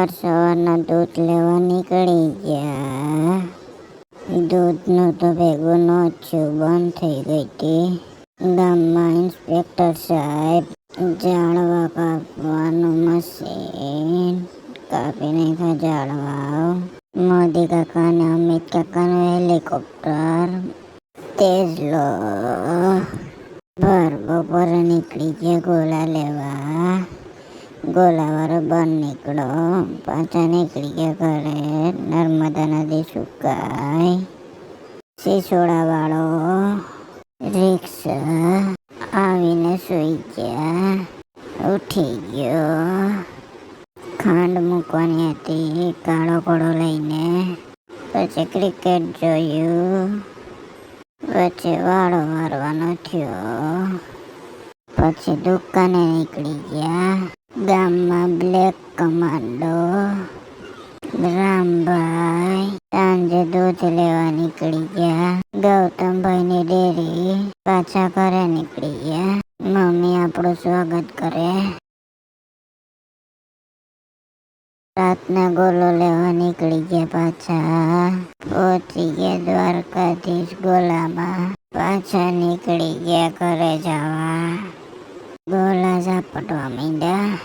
સવારના દૂધ લેવા નીકળી ગયા. દૂધનું તો ભેગું ન થયું, બંધ થઈ ગઈ હતી. ગામમાં ઇન્સ્પેક્ટર સાહેબ ઝાડવા કાપવાનું મશીન કાપી નાખ્યા. ઝાડવા મોદી કાકા અને અમિત કાકાનું હેલિકોપ્ટર તેજ લો ભર બપોરે નીકળી ગયા ગોલા લેવા. ગોલાવાળો બંધ નીકળો, પાછા નીકળી ગયા ઘરે. નર્મદા નદી સુકાય. સિસોડાવાળો રિક્ષા આવીને સૂઈ ગયા. ઉઠી ગયો. ખાંડ મૂકવાની હતી કાળો ઘોડો લઈને. પછી ક્રિકેટ જોયું. પછી વાળો મારવાનો થયો. પછી દુકાને નીકળી ગયા. ગામમાં બ્લેક કમાન્ડો રામભાઈ સાંજે દૂધ લેવા નીકળી ગયા. ગૌતમભાઈની ડેરી પાછા ઘરે નીકળી ગયા. મમ્મી આપણું સ્વાગત કરે. રાતના ગોલો લેવા નીકળી ગયા. પાછા પહોંચી ગયા દ્વારકાધીશ ગોલામાં. પાછા નીકળી ગયા ઘરે જવા. ગોલા ઝાપટવા માંડ્યા.